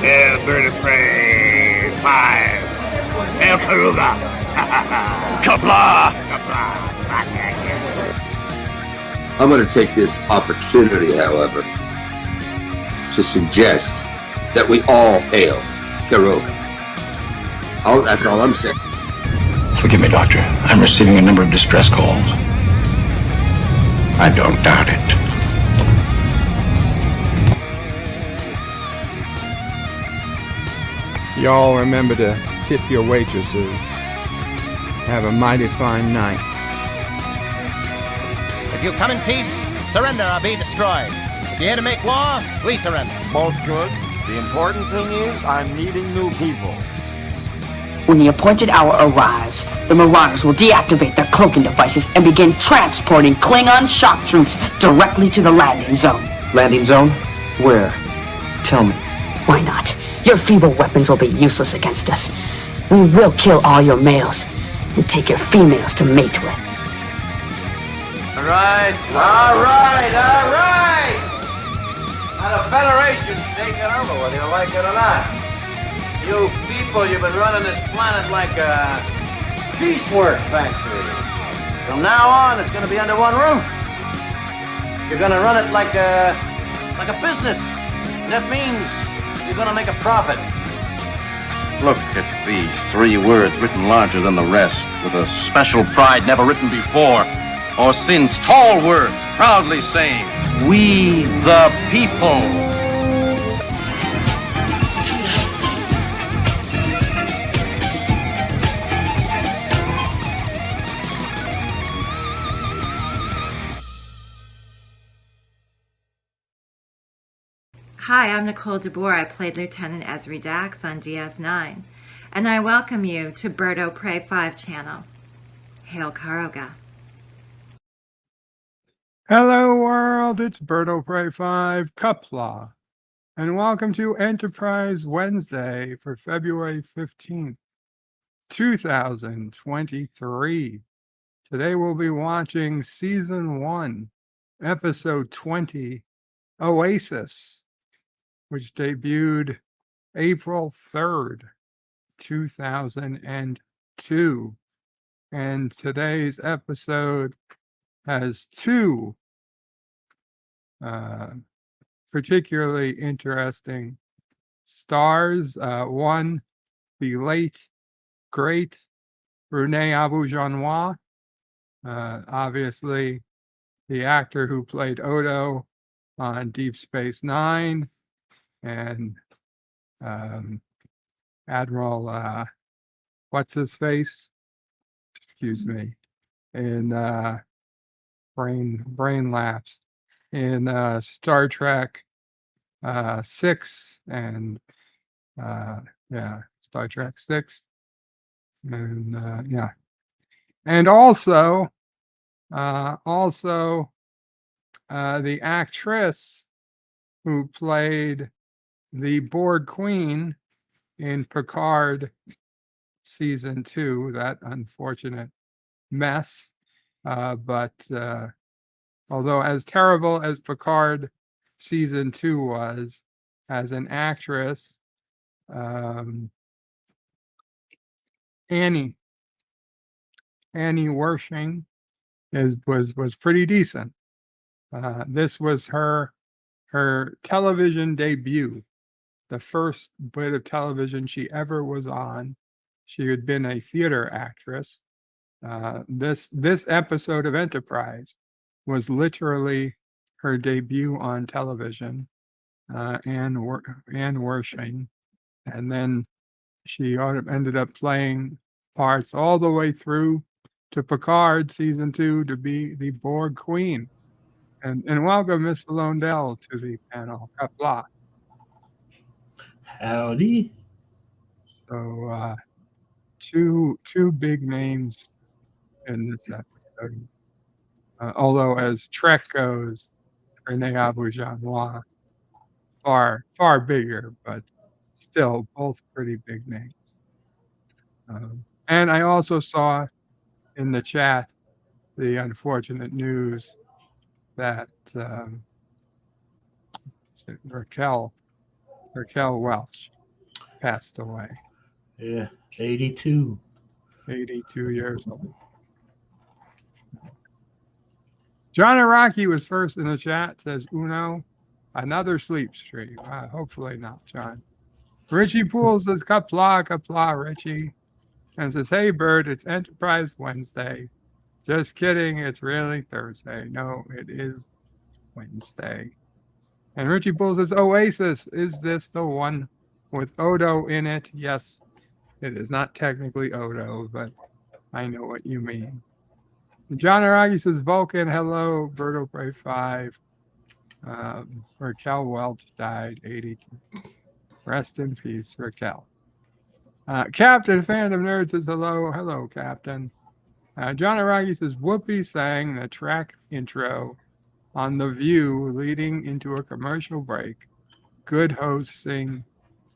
Bird of Prey 5. El Karuga. Qapla. I'm going to take this opportunity, however, to suggest that we all hail Karuga. That's all I'm saying. Forgive me, Doctor. I'm receiving a number of distress calls. I don't doubt it. Y'all remember to tip your waitresses. Have a mighty fine night. If you come in peace, surrender or be destroyed. If you're here to make war, we surrender. Both good. The important thing is I'm meeting new people. When the appointed hour arrives, the Marauders will deactivate their cloaking devices and begin transporting Klingon shock troops directly to the landing zone. Landing zone? Where? Tell me. Why not? Your feeble weapons will be useless against us. We will kill all your males and take your females to mate with. All right. Now the Federation's taking over, whether you like it or not. You people, you've been running this planet like a piecework factory. From now on, it's going to be under one roof. You're going to run it like a business. And that means you're going to make a profit. Look at these 3 words written larger than the rest, with a special pride never written before or since. Tall words, proudly saying, "We the people." Hi, I'm Nicole DeBoer. I played Lieutenant Ezri Dax on DS9, and I welcome you to Bird of Prey 5 channel. Hail Karuga. Hello world, it's Bird of Prey 5 Qapla, and welcome to Enterprise Wednesday for February 15th, 2023. Today we'll be watching Season 1, Episode 20, Oasis, which debuted April 3rd, 2002. And today's episode has 2 particularly interesting stars. One, the late, great René Auberjonois, obviously the actor who played Odo on Deep Space Nine, and Admiral what's his face? Excuse me. In brain lapse in Star Trek 6 and Star Trek 6, and and also the actress who played the Borg Queen in Picard Season 2, that unfortunate mess. But although as terrible as Picard Season 2 was, as an actress, Annie Wersching was pretty decent. This was her television debut, the first bit of television she ever was on. She had been a theater actress. This episode of Enterprise was literally her debut on television. Anne Wersching, and then she ended up playing parts all the way through to Picard Season 2 to be the Borg Queen. And welcome, Miss Londell, to the panel. Qapla. Howdy. So, two big names in this episode. Although, as Trek goes, René Auberjonois, far bigger, but still both pretty big names. And I also saw in the chat the unfortunate news that Raquel Welch passed away. Yeah, 82. 82 years old. John Araki was first in the chat, says Uno. Another sleep stream. Hopefully not, John. Richie Poole says Qapla, Richie. And says, hey, Bird, it's Enterprise Wednesday. Just kidding, it's really Thursday. No, it is Wednesday. And Richie Poole says, Oasis, is this the one with Odo in it? Yes, it is not technically Odo, but I know what you mean. John Aragi says, Vulcan, hello, Birdo Prey 5. Raquel Welch died, 82. Rest in peace, Raquel. Captain, fan of nerds, says hello. Hello, Captain. John Aragi says, Whoopi sang the track intro on The View leading into a commercial break. Good hosts sing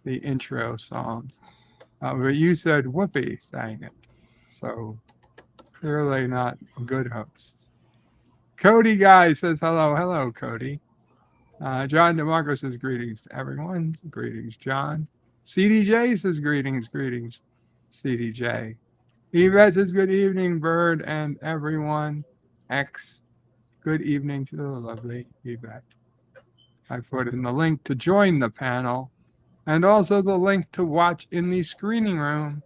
the intro songs. But you said Whoopi sang it. So clearly not good hosts. Cody Guy says hello. Hello, Cody. John DeMarco says greetings to everyone. Greetings, John. CDJ says greetings, CDJ. Yvette says good evening, Bird and everyone. X, good evening to the lovely Yvette. I put in the link to join the panel and also the link to watch in the screening room.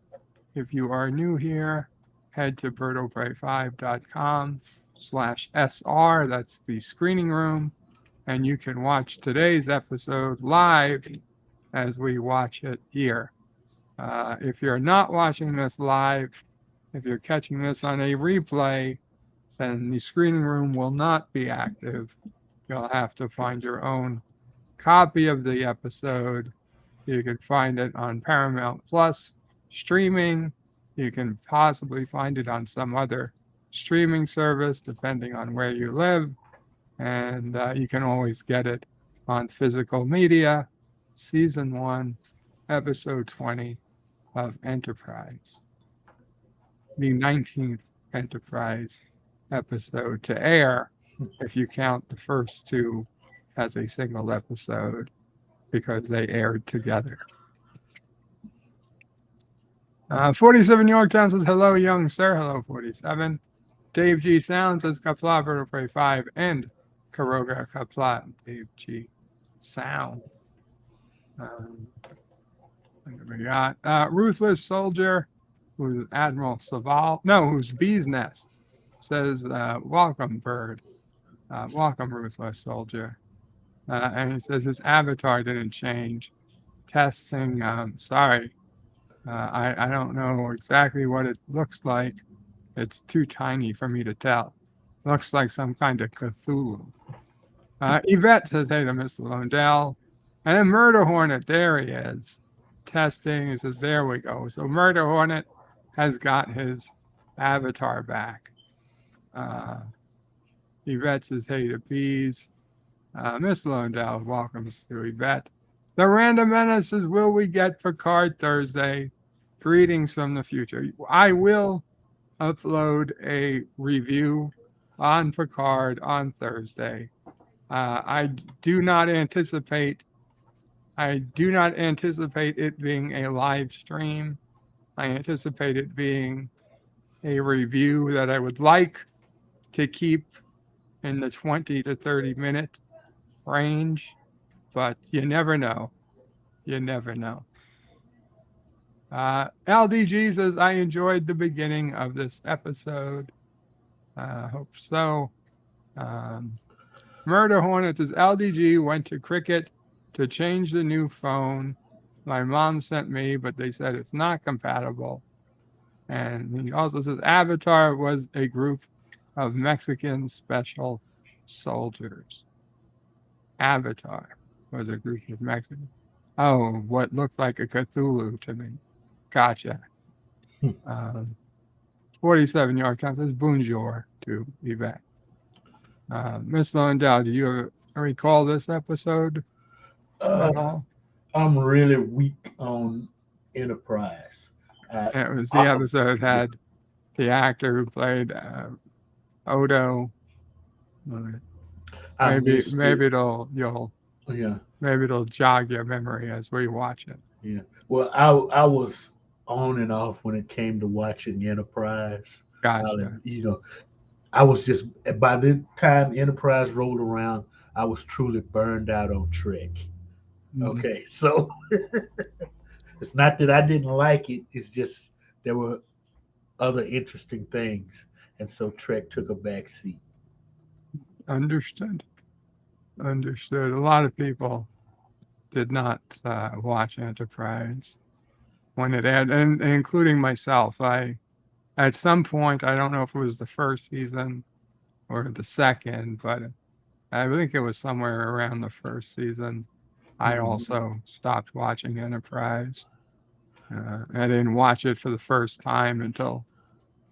If you are new here, head to birdofprey5.com/SR. That's the screening room. And you can watch today's episode live as we watch it here. If you're not watching this live, if you're catching this on a replay, then the screening room will not be active. You'll have to find your own copy of the episode. You can find it on Paramount Plus streaming. You can possibly find it on some other streaming service, depending on where you live. And you can always get it on physical media, Season 1, Episode 20 of Enterprise. The 19th Enterprise episode to air, if you count the first two as a single episode, because they aired together. 47 Yorktown says, hello, young sir. Hello, 47. Dave G. Sound says, Qapla, Bird of Prey 5, and Karoga Qapla. Dave G. Sound. We got Ruthless Soldier, who's Admiral Saval. No, who's Bee's Nest. Says, welcome, Bird. Welcome, Ruthless Soldier. And he says his avatar didn't change. Testing, sorry. I don't know exactly what it looks like. It's too tiny for me to tell. Looks like some kind of Cthulhu. Yvette says, hey to Mr. Lundell. And then Murder Hornet, there he is. Testing, he says, there we go. So Murder Hornet has got his avatar back. Yvette says, hey to Bees. Miss Lundell welcomes to Yvette. The Random Menace says, will we get Picard Thursday? Greetings from the future. I will upload a review on Picard on Thursday. I do not anticipate it being a live stream. I anticipate it being a review that I would like to keep in the 20 to 30 minute range, but you never know. You never know. LDG says, I enjoyed the beginning of this episode. Hope so. Murder Hornet says, LDG went to Cricket to change the new phone my mom sent me, but they said it's not compatible. And he also says, Avatar was a group of Mexican special soldiers. Avatar was a group of Mexican. Oh, what looked like a Cthulhu to me. Gotcha. 47 York Times says bonjour to Yvette. Miss Lundell, do you recall this episode at all? I'm really weak on Enterprise. It was the episode had the actor who played Odo. Maybe it'll jog your memory as we watch it. Yeah. Well, I was on and off when it came to watching Enterprise. Gotcha. I was just by the time Enterprise rolled around, I was truly burned out on Trek. Mhm. Okay, so it's not that I didn't like it. It's just there were other interesting things, and so Trek took a back seat. Understood. Understood. A lot of people did not watch Enterprise when it aired, and including myself. At some point, I don't know if it was the first season or the second, but I think it was somewhere around the first season. I also stopped watching Enterprise. I didn't watch it for the first time until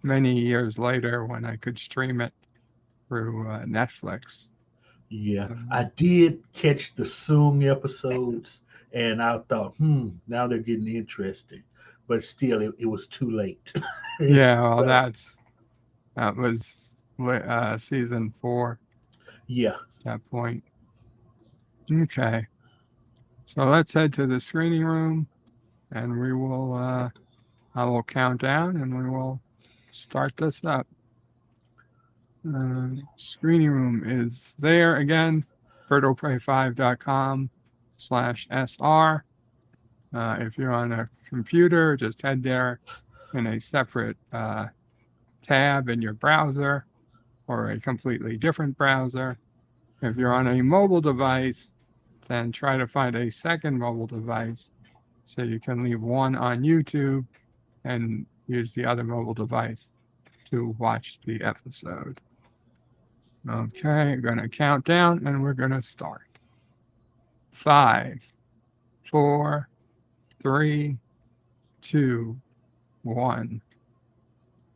many years later when I could stream it through Netflix. Yeah, I did catch the Soong episodes, and I thought, now they're getting interesting. But still, it was too late. Yeah, well, But, that was season 4 yeah. at that point. Okay, so let's head to the screening room, and we will. I will count down, and we will start this up. Screening room is there again. BirdoPrey5.com/SR. If you're on a computer, just head there in a separate tab in your browser or a completely different browser. If you're on a mobile device, then try to find a second mobile device so you can leave one on YouTube and use the other mobile device to watch the episode. Okay, I'm going to count down and we're going to start. 5, 4, 3, 2, 1.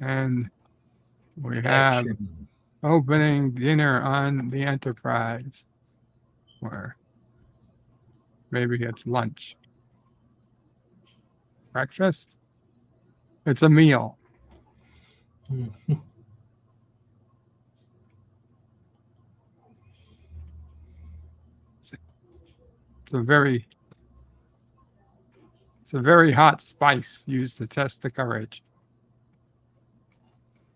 And we have opening dinner on the Enterprise, or maybe it's lunch. Breakfast? It's a meal. It's a very hot spice used to test the courage.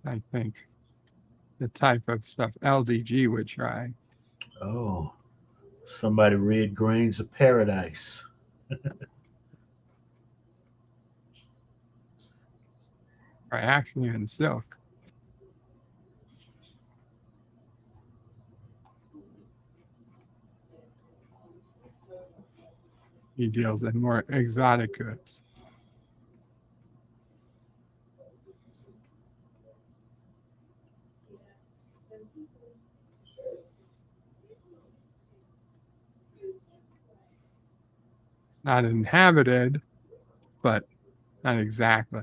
I think the type of stuff LDG would try. Oh, somebody read Grains of Paradise. Triaxion and silk. He deals in more exotic goods. It's not inhabited, but not exactly.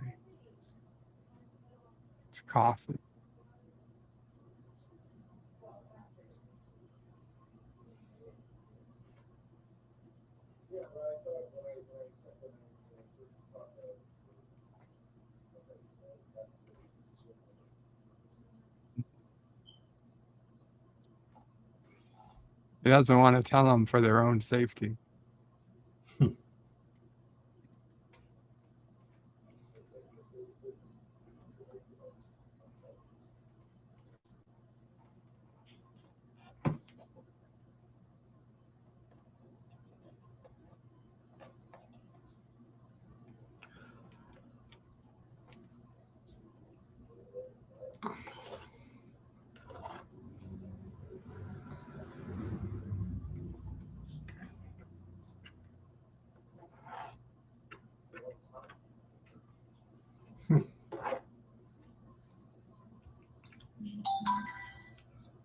It's coffee. He doesn't want to tell them for their own safety.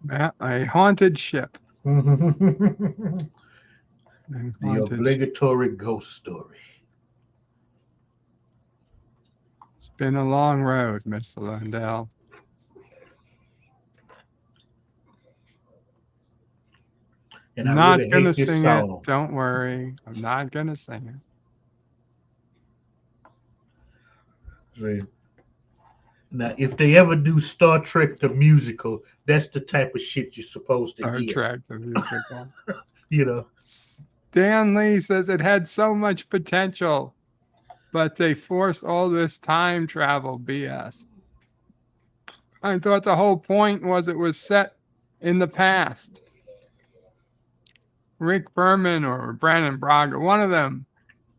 Yeah, a haunted ship. The obligatory ghost story. It's been a long road, Mr. Lundell. And I'm I not really going to hate this sing song. it. Don't worry. I'm not going to sing it. See? Now, if they ever do Star Trek the musical, that's the type of shit you're supposed to Star hear. Trek the musical. You know. Dan Lee says it had so much potential, but they forced all this time travel BS. I thought the whole point was it was set in the past. Rick Berman or Brannon Braga, one of them,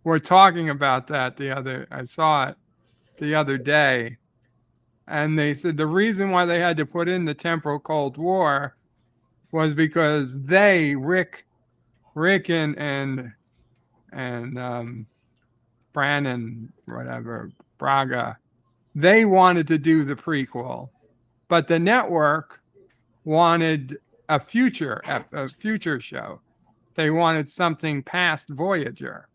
were talking about that I saw it the other day. And they said the reason why they had to put in the temporal Cold War was because Rick and Brannon, whatever, Braga, they wanted to do the prequel, but the network wanted a future show. They wanted something past Voyager.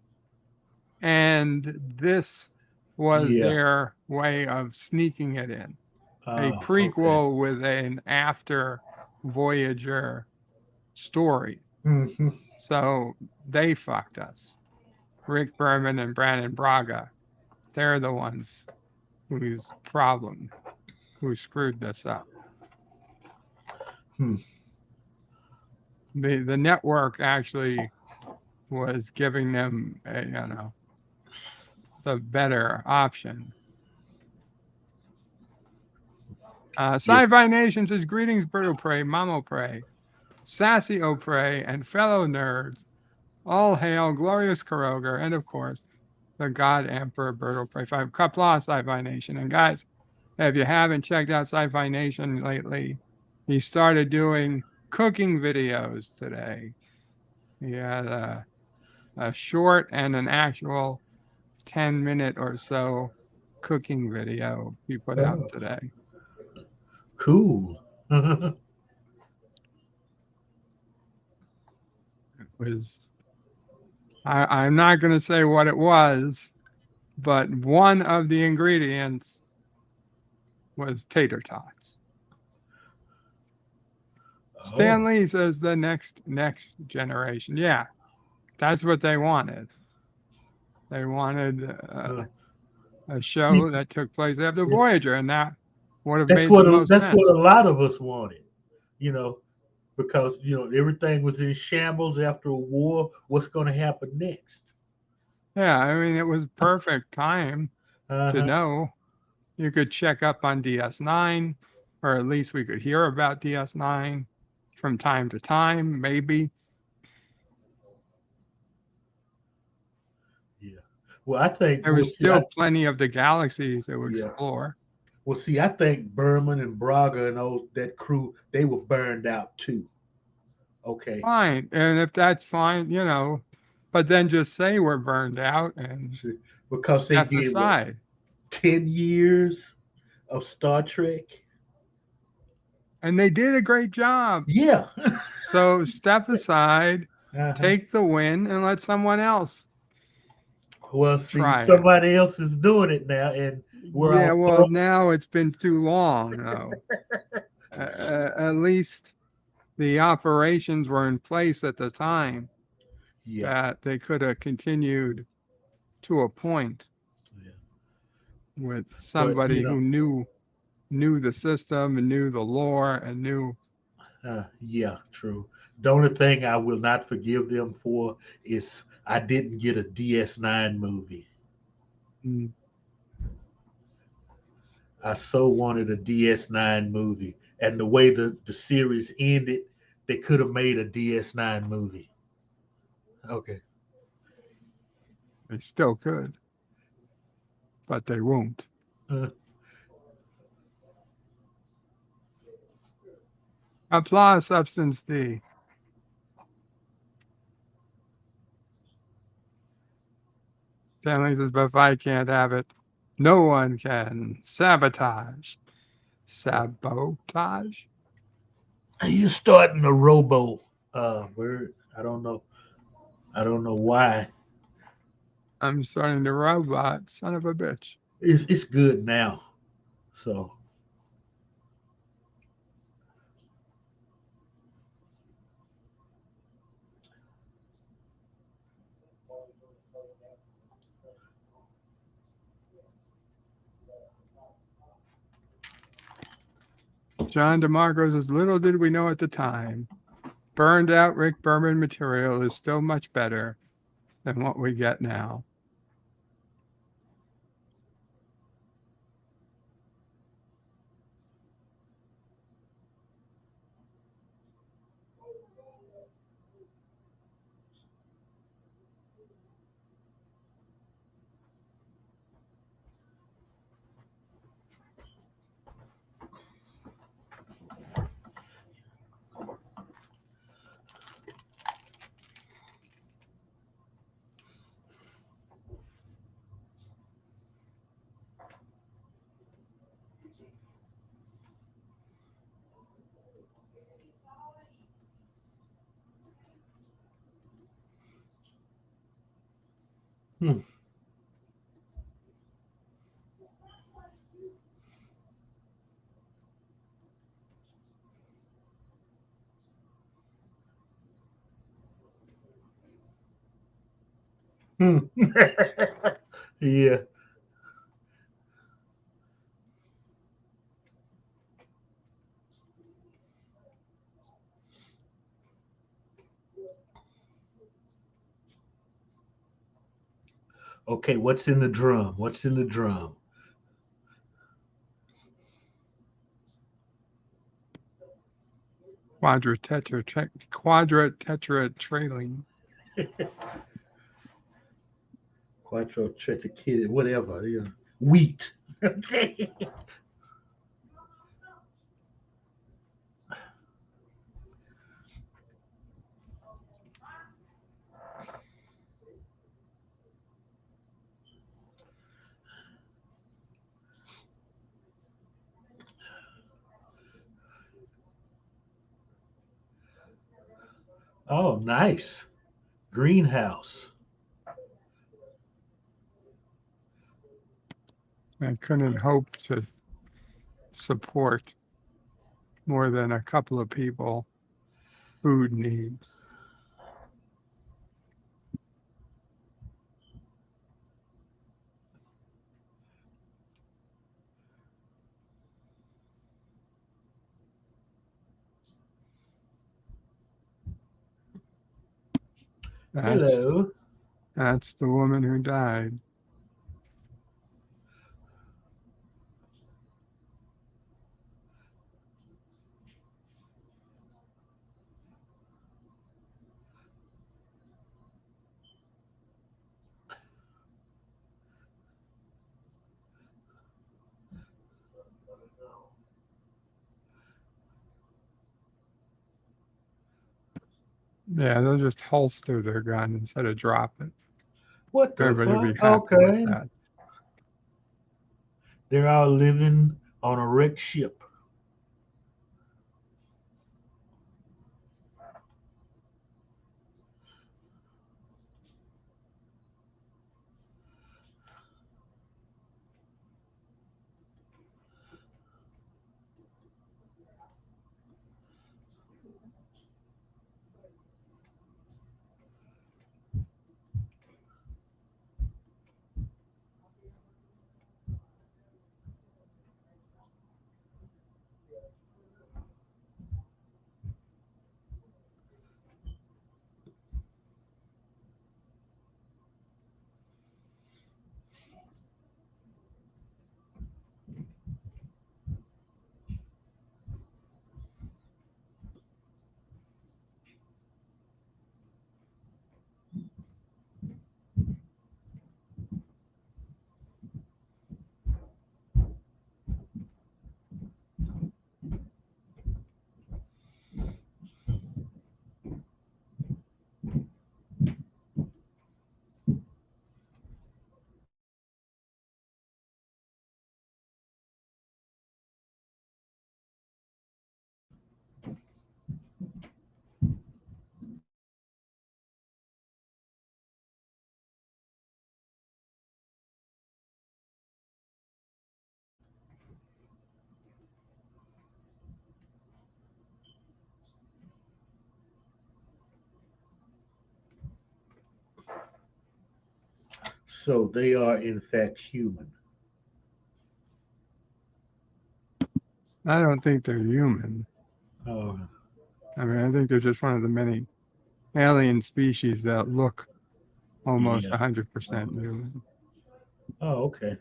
And this was their way of sneaking it in. A prequel with an after Voyager story. Mm-hmm. So they fucked us. Rick Berman and Brannon Braga. They're the ones who screwed this up. The network actually was giving them the better option. Sci-Fi Nation says, greetings, Birdo Prey, Mamo Prey, Sassy O'Prey, and fellow nerds. All hail glorious Kuroga, and of course, the God Emperor Birdo Prey 5. Qapla, Sci-Fi Nation. And guys, if you haven't checked out Sci-Fi Nation lately, he started doing cooking videos today. He had a short and an actual 10-minute or so cooking video he put out today. Cool. It was, I'm not going to say what it was, but one of the ingredients was tater tots. Stan Lee says the next generation. Yeah, that's what they wanted. They wanted a show that took place after Voyager, and that would have made the most sense. That's what a lot of us wanted, because everything was in shambles after a war. What's going to happen next? Yeah, I mean, it was perfect time to know. You could check up on DS9, or at least we could hear about DS9 from time to time, maybe. Yeah. Well, I think there was still plenty of the galaxy to explore. Well, see, I think Berman and Braga and that crew, they were burned out too. Okay. Fine. And if that's fine, but then just say we're burned out and because they did aside. 10 years of Star Trek. And they did a great job. Yeah. So step aside, take the win, and let someone else. Well, see, somebody else is doing it now, and now it's been too long. Though. At least the operations were in place at the time. Yeah. That they could have continued to a point. Yeah. With somebody who knew the system and knew the lore and knew. Yeah, true. The only thing I will not forgive them for is I didn't get a DS9 movie. I so wanted a DS9 movie. And the way the series ended, they could have made a DS9 movie. Okay. They still could. But they won't. Applause, Substance D. Stanley says, but if I can't have it, no one can. Sabotage. Sabotage? You're starting a robo word. I don't know why. I'm starting to robot, son of a bitch. It's good now. So John DeMarco says, little did we know at the time, burned out Rick Berman material is still much better than what we get now. Hmm. Yeah. Okay, what's in the drum? What's in the drum? Quadratetratraline. Quadratetratraline, whatever. You know, wheat. Okay. Oh, nice. Greenhouse. I couldn't hope to support more than a couple of people food needs. Hello. That's the woman who died. Yeah, they'll just holster their gun instead of drop it. What the Everybody will fuck? be happy Okay. with that. They're all living on a wrecked ship. So they are in fact human. I don't think they're human. Oh. I mean, I think they're just one of the many alien species that look almost 100% human. Oh, okay.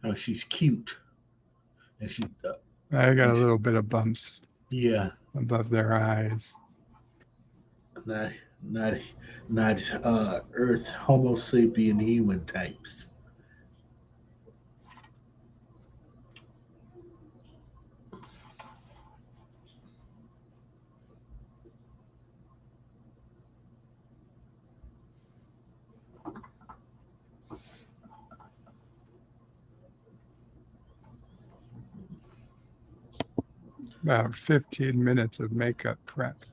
Oh, she's cute. And she I got a little bit of bumps. Yeah. Above their eyes. Not Earth Homo sapien human types. About 15 minutes of makeup prep.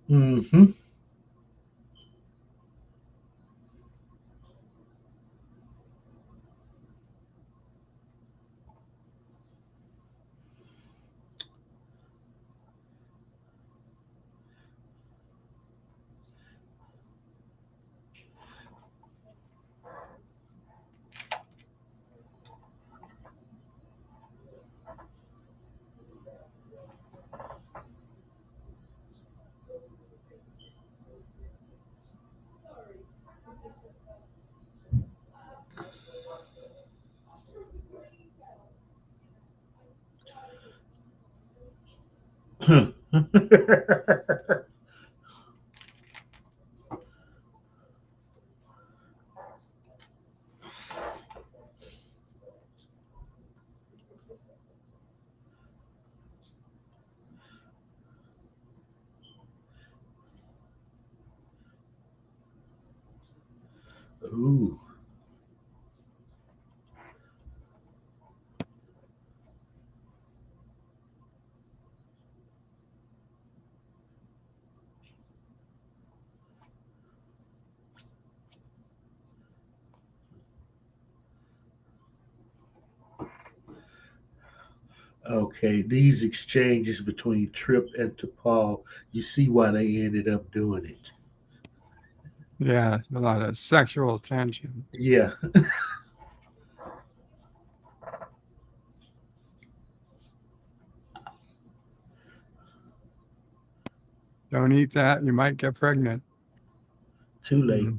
Mm-hmm. Ooh. Okay, these exchanges between Trip and T'Pol, you see why they ended up doing it. Yeah, a lot of sexual tension. Yeah. Don't eat that, you might get pregnant. Too late.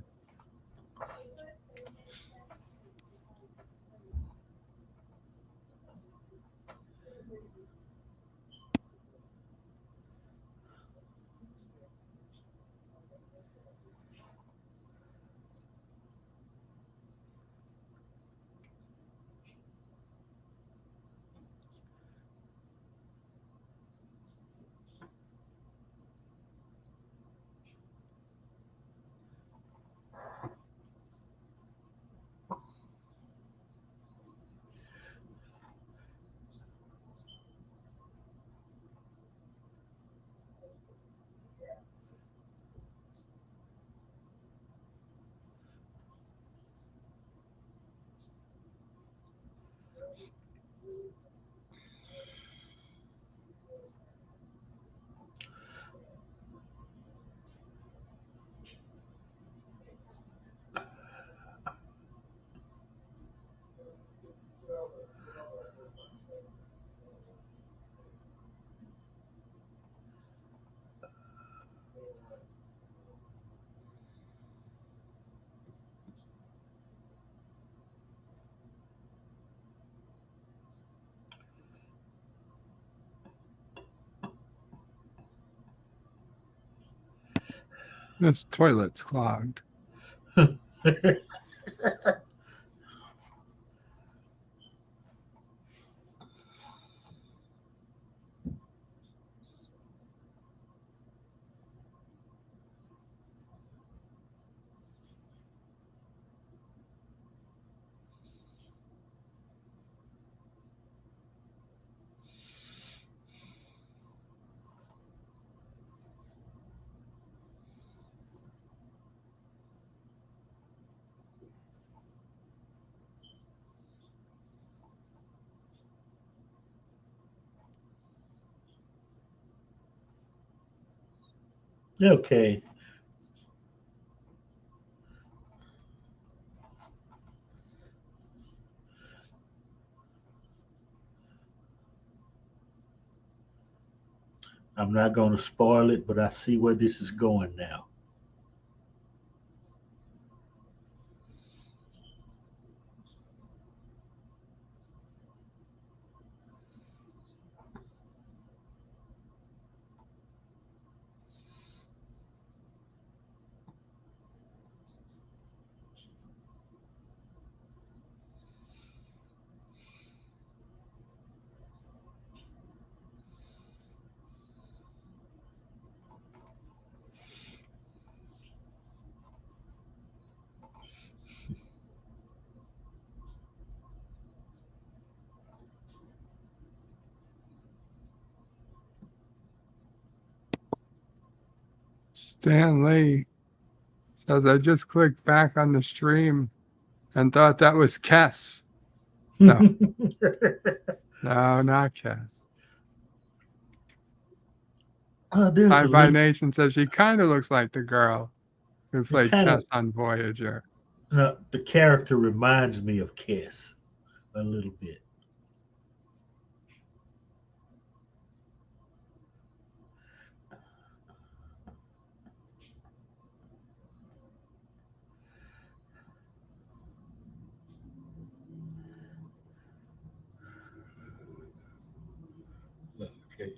This toilet's clogged. Okay. I'm not going to spoil it, but I see where this is going now. Stan Lee says, I just clicked back on the stream and thought that was Kess. No, no, not Kess. Sci-Fi Nation says she kind of looks like the girl who played Kess on Voyager. No, the character reminds me of Kess a little bit. Okay.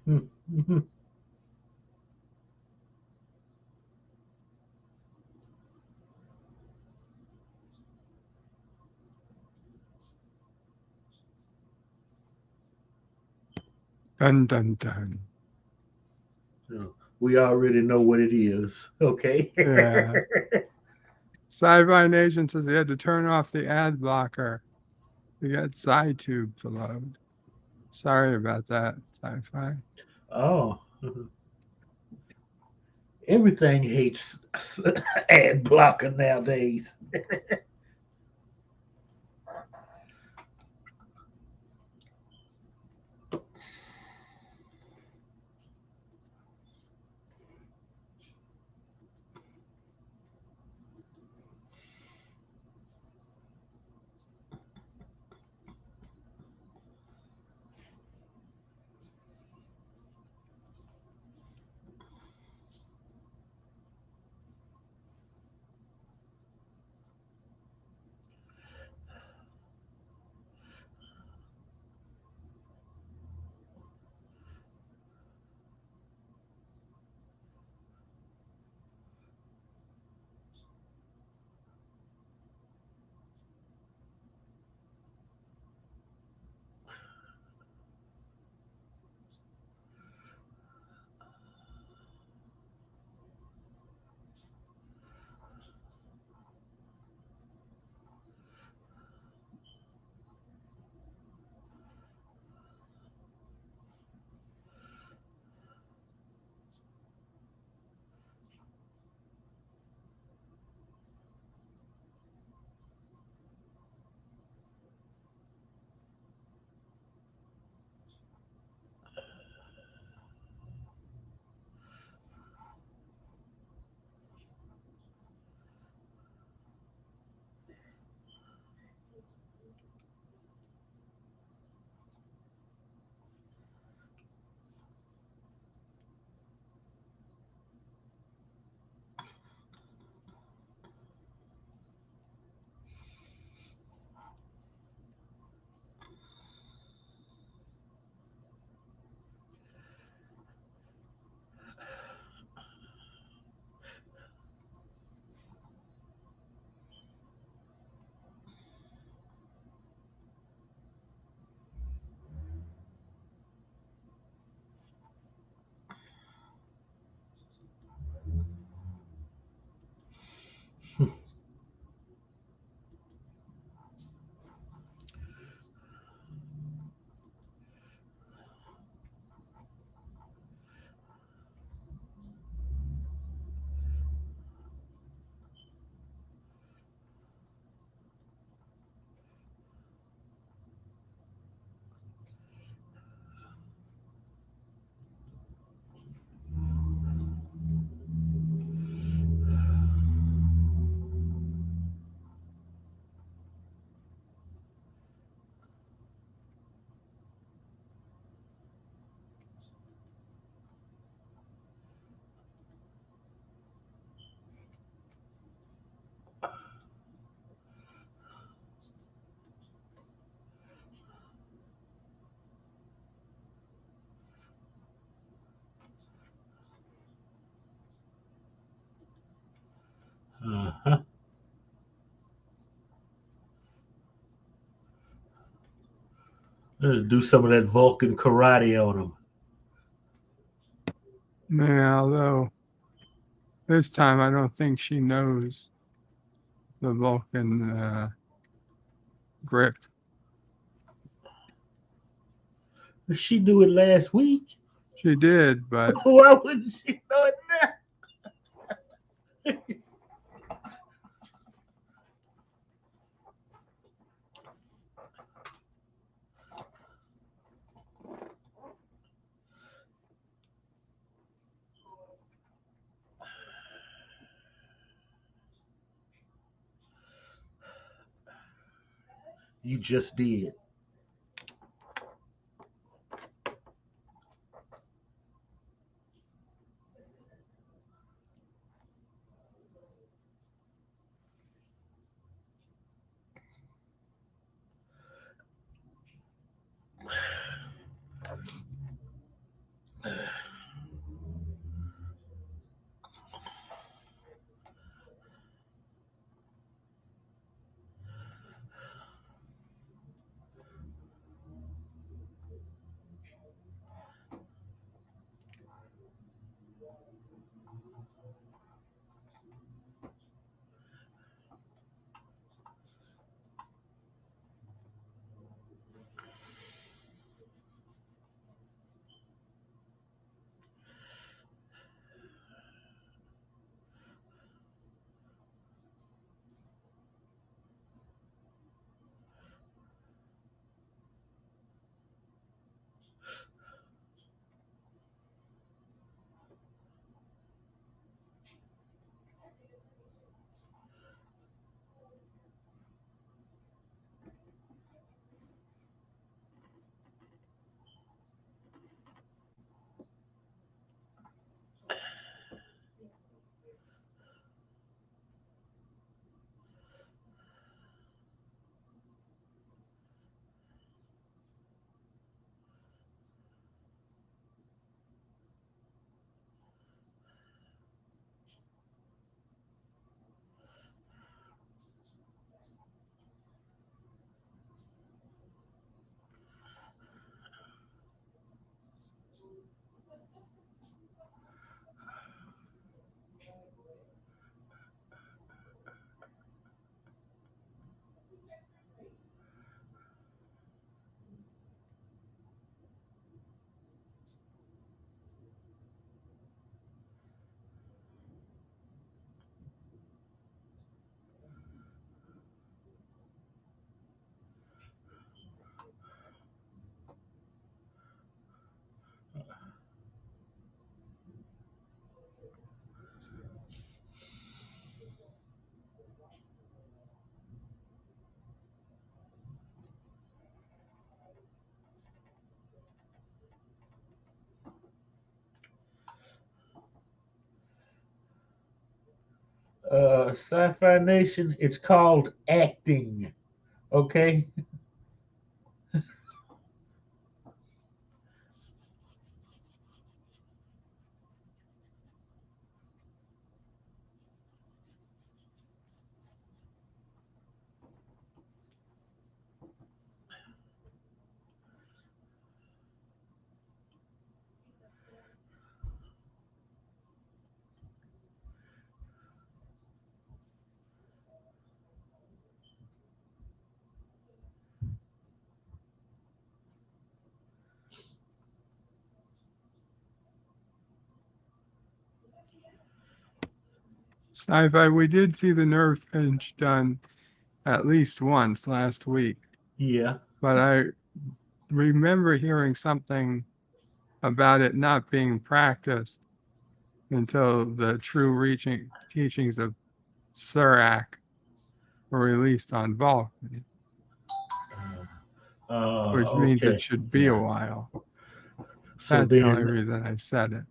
Dun dun dun. We already know what it is. Okay. Yeah. Sci-Fi Nation says they had to turn off the ad blocker. They got SciTube to load. Sorry about that, Sci-Fi. Oh. Everything hates ad blocker nowadays. Uh-huh. Do some of that Vulcan karate on them. Yeah, although this time I don't think she knows the Vulcan grip. Did she do it last week? She did, but Why wouldn't she know it now? You just did. Sci-Fi Nation, it's called acting. Okay? Sci-fi, we did see the nerve pinch done at least once last week, Yeah. but I remember hearing something about it not being practiced until the true reaching teachings of Sirach were released on Vulcan, which means it Okay. should be a while. So That's the only then, reason I said it.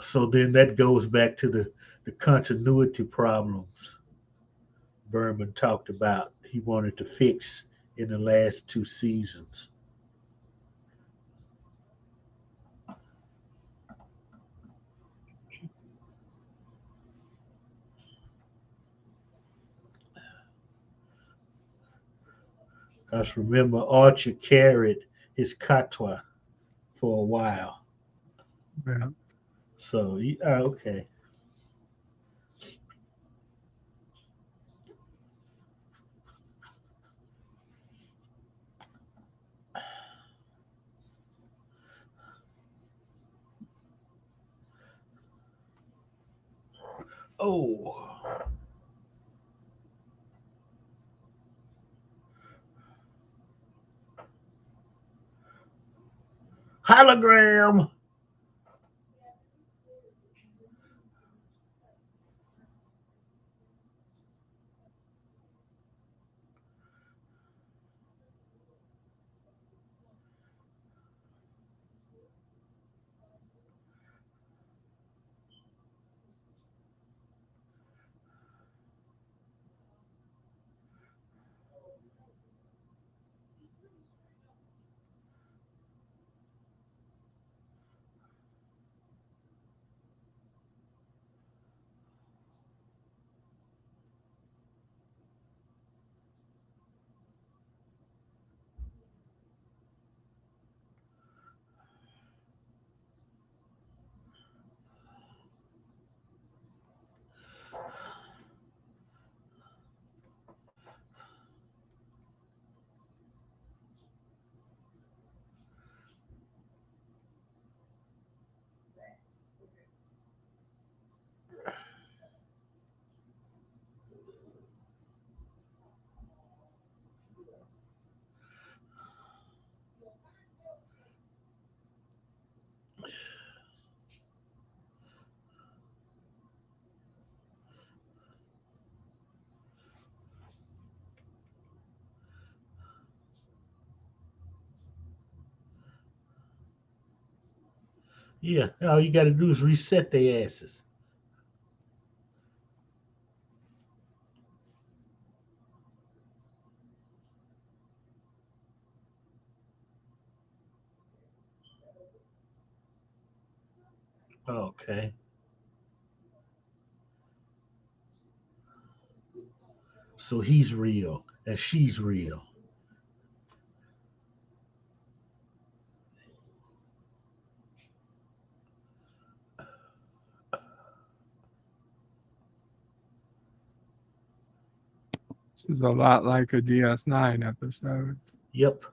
so then that goes back to the continuity problems Berman talked about. He wanted to fix in the last 2 seasons. Because remember, Archer carried his Qapla for a while. Yeah. So, okay. Oh. Hologram. Yeah, all you got to do is reset their asses. Okay. So he's real and she's real. This is a lot like a DS9 episode. Yep.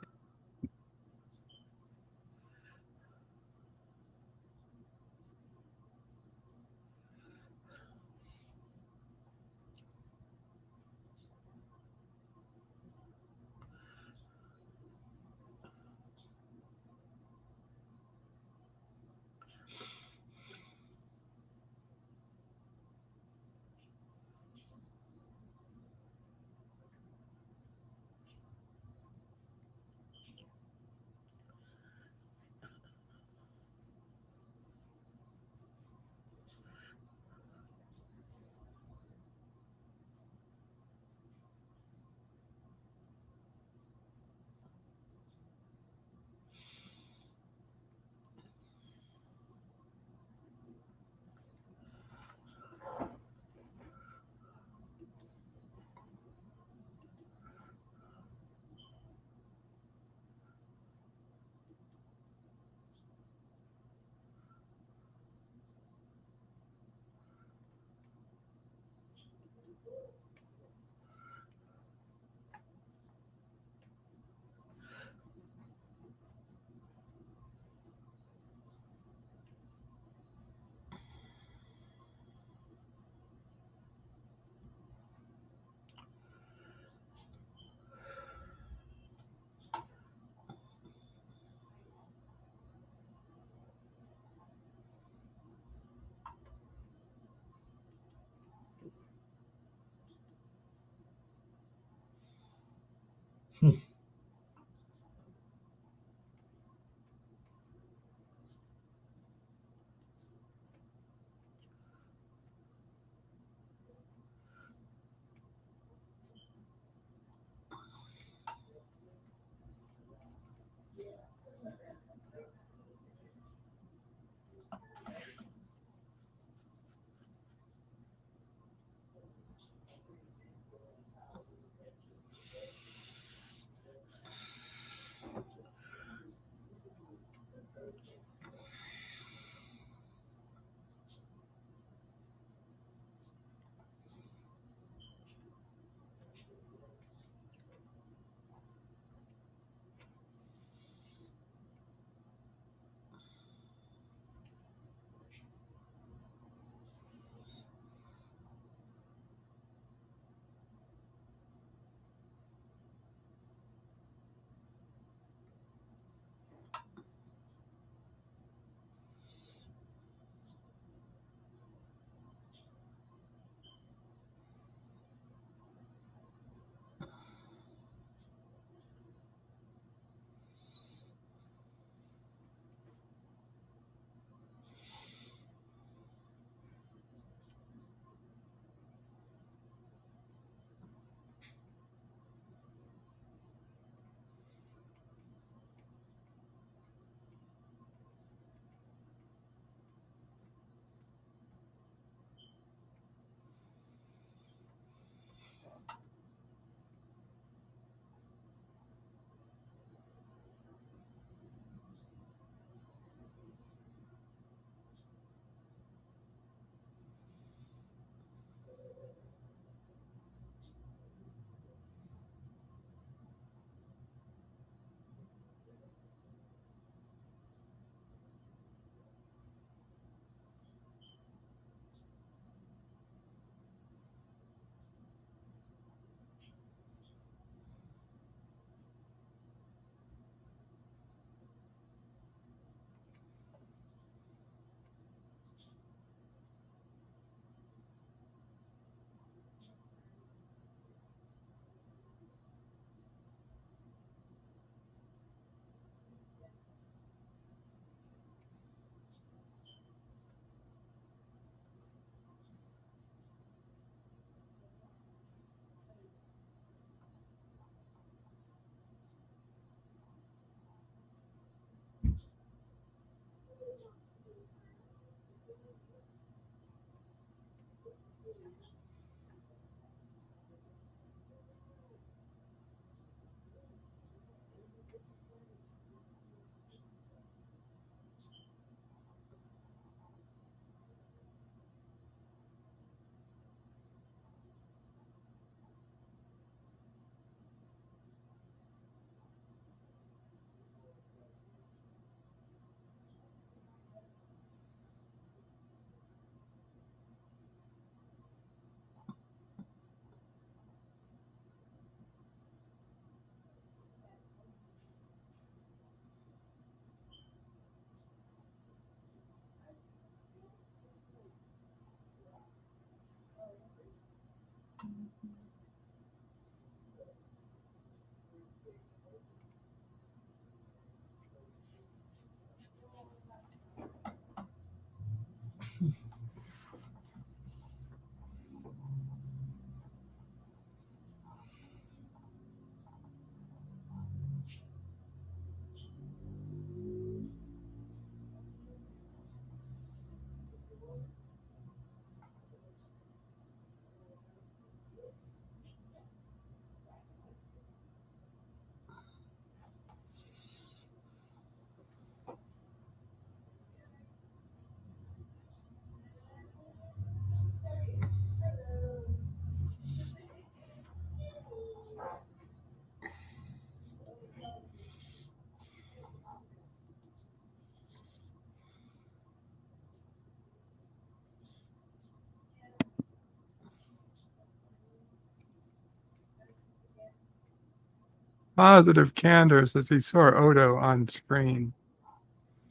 Positive candor says he saw Odo on screen.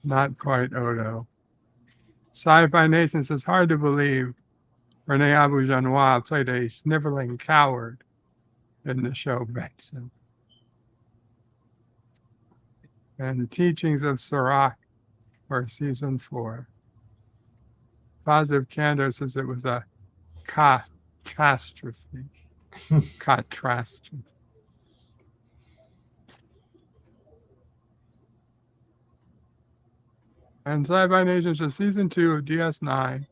Not quite Odo. Sci-Fi Nation says hard to believe René Auberjonois played a sniveling coward in the show Benson. And Teachings of Sirach for season 4. Positive candor says it was a catastrophe. Catastrophe. And Sci-Fi Nation says season 2 of DS9,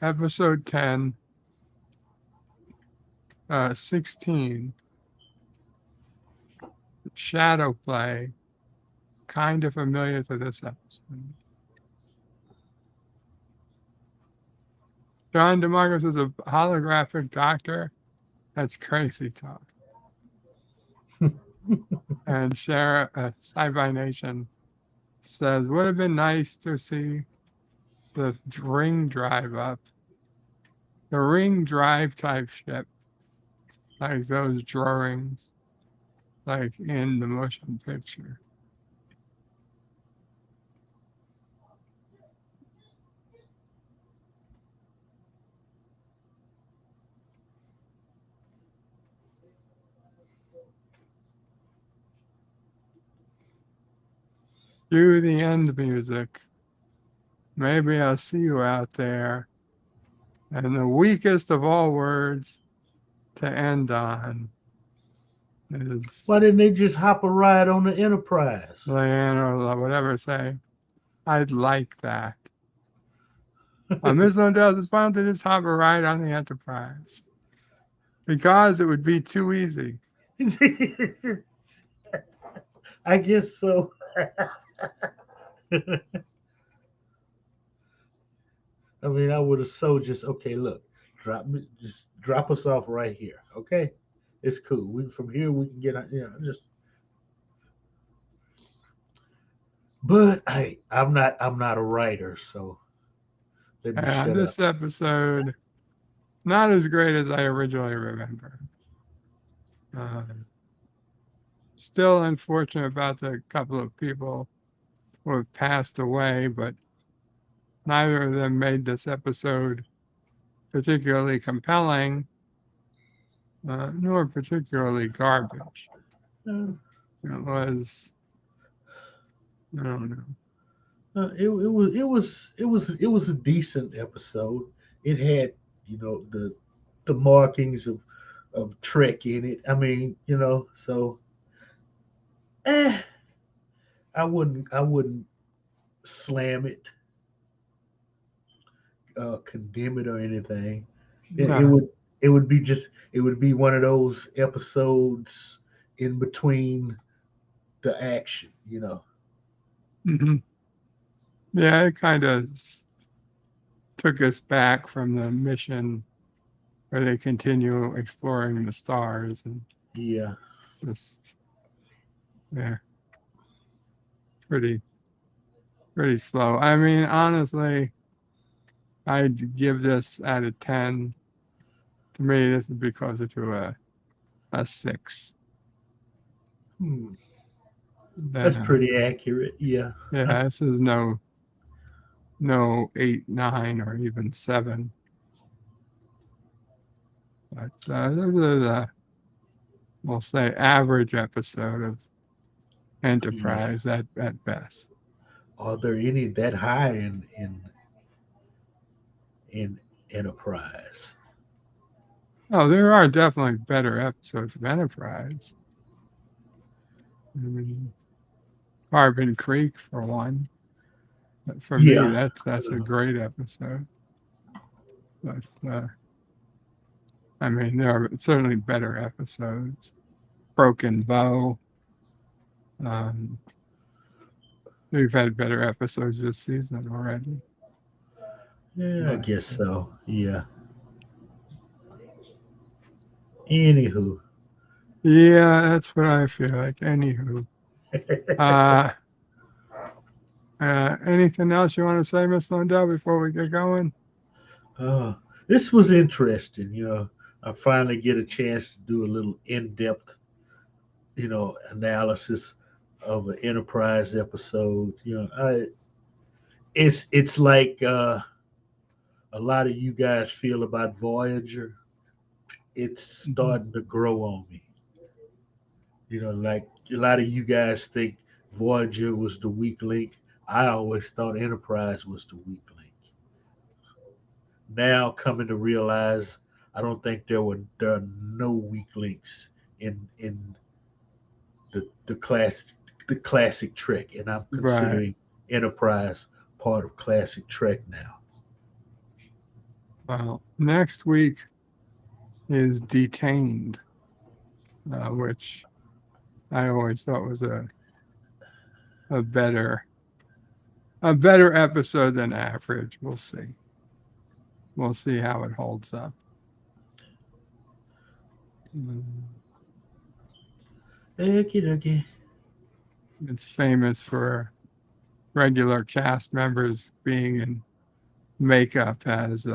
episode 10, 16, Shadow Play, kind of familiar to this episode. John DeMarcus is a holographic doctor. That's crazy talk. And Sci-Fi Nation says, would have been nice to see the ring drive up. The ring drive type ship. Like those drawings. Like in the motion picture. Cue the end music. Maybe I'll see you out there. And the weakest of all words to end on is... Why didn't they just hop a ride on the Enterprise? Leanne or whatever say, I'd like that. Ms. Lundell just wanted to just hop a ride on the Enterprise. Because it would be too easy. I guess so. I mean, I would have just okay. Look, just drop us off right here. Okay, it's cool. From here we can get out. Just. But I'm not a writer, so let me shut this up. Episode, not as great as I originally remember. Still unfortunate about the couple of people who have passed away, but neither of them made this episode particularly compelling, nor particularly garbage. It was, I don't know. It was a decent episode. It had, the markings of Trek in it. I mean, so I wouldn't slam it, condemn it or anything. No. It would be one of those episodes in between the action, Mm-hmm. Yeah, it kind of took us back from the mission where they continue exploring the stars and just pretty slow. I mean, honestly, I'd give this out of 10. To me, this would be closer to a 6. That's pretty accurate. Yeah. Yeah, this is no 8, 9, or even 7. But this is we'll say, average episode of Enterprise at best. Are there any that high in Enterprise? Oh, there are definitely better episodes of Enterprise. I mean, Carbon Creek, for one. But for me, that's a great episode. But I mean, there are certainly better episodes. Broken Bow. We've had better episodes this season already. Yeah, I guess so. Yeah. Anywho. Yeah, that's what I feel like. Anywho. Anything else you want to say, Miss Lundell, before we get going? This was interesting. I finally get a chance to do a little in-depth, analysis of an Enterprise episode. It's like a lot of you guys feel about Voyager. It's starting to grow on me. Like a lot of you guys think Voyager was the weak link. I always thought Enterprise was the weak link. Now coming to realize, I don't think there are no weak links in the classic Trek, and I'm considering Enterprise part of classic Trek now. Well, next week is Detained, which I always thought was a better episode than average. We'll see. We'll see how it holds up. Okay. It's famous for regular cast members being in makeup as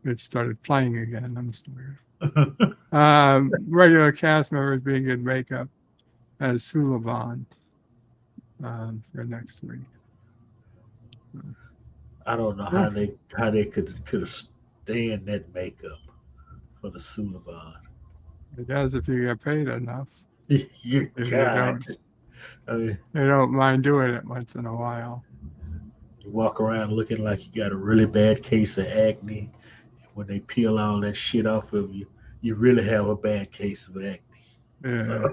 it started playing again. I'm sorry. Regular cast members being in makeup as Suliban for next week. I don't know how they could stand that makeup for the Suliban. It does if you get paid enough. You God. They don't mind doing it once in a while. You walk around looking like you got a really bad case of acne. When they peel all that shit off of you, you really have a bad case of acne. Yeah.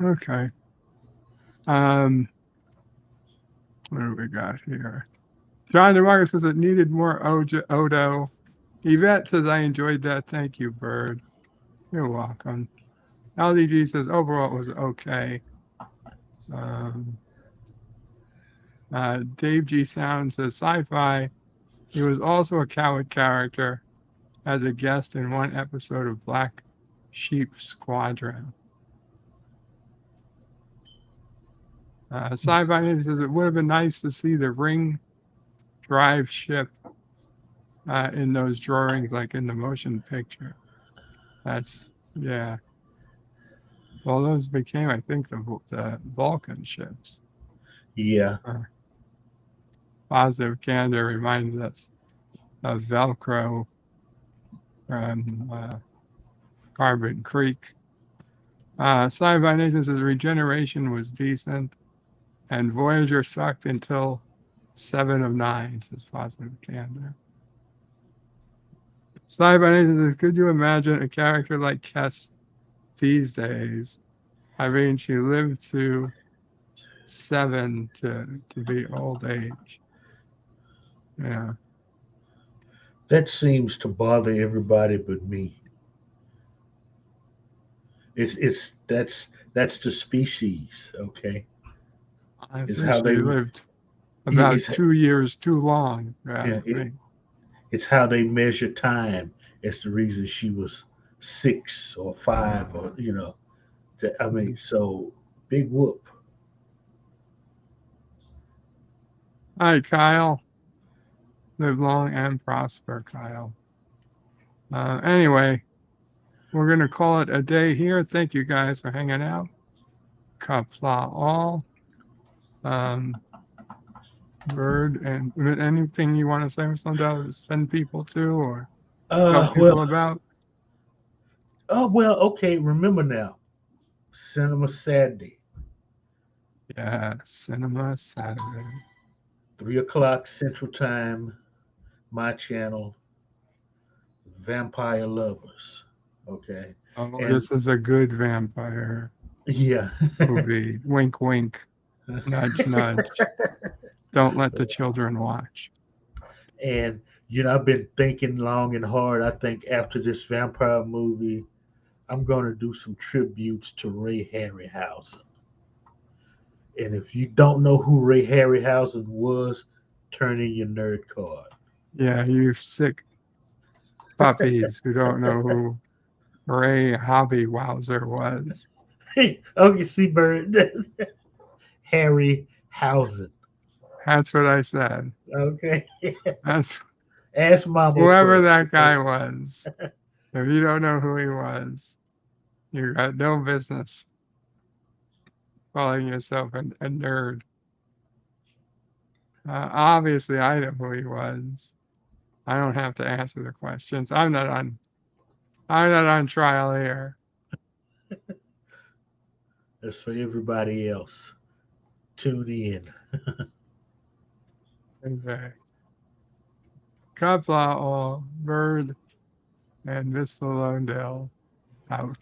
Okay. What do we got here? John DeMarcus says it needed more Odo. Yvette says, I enjoyed that. Thank you, Bird. You're welcome. LDG says, overall it was okay. Dave G. Sound says, sci-fi. He was also a coward character as a guest in one episode of Black Sheep Squadron. Sci-fi says, it would have been nice to see the ring drive ship in those drawings, like in the motion picture. Yeah. Well, those became, I think, the Vulcan ships. Yeah. Positive Candor reminds us of Velcro from Carbon Creek. Sci-Fi Nation says Regeneration was decent, and Voyager sucked until 7 of 9, says Positive Candor. Sci-Fi Nation says, could you imagine a character like Kess these days? I mean, she lived to 7 to be old age. Yeah. That seems to bother everybody but me. That's the species, okay? It's how they lived about 2 years too long. It's how they measure time. It's the reason she was 6 or 5, or I mean, so big whoop. Hi, Kyle. Live long and prosper, Kyle. Anyway, we're going to call it a day here. Thank you guys for hanging out. Qapla All. Bird, and anything you want to say, Mr. Lundell, to send people to or tell people about? Oh, well, okay. Remember now, Cinema Saturday. Yeah, Cinema Saturday. 3:00 Central Time, my channel, Vampire Lovers. Okay. Oh, and this is a good vampire movie. Wink, wink. Nudge, nudge. Don't let the children watch. And, I've been thinking long and hard. I think after this vampire movie, I'm going to do some tributes to Ray Harryhausen. And if you don't know who Ray Harryhausen was, turn in your nerd card. Yeah, you sick puppies who don't know who Ray Hobbywowzer was. Okay, see, Bird. Harryhausen. That's what I said. Okay. That's Ask Mama. whoever first. that guy was. If you don't know who he was, you got no business calling yourself a nerd. Obviously, I know who he was. I don't have to answer the questions. I'm not on trial here. That's for everybody else. Tune in. Okay. Qapla All, Bird, and Miss Londell out.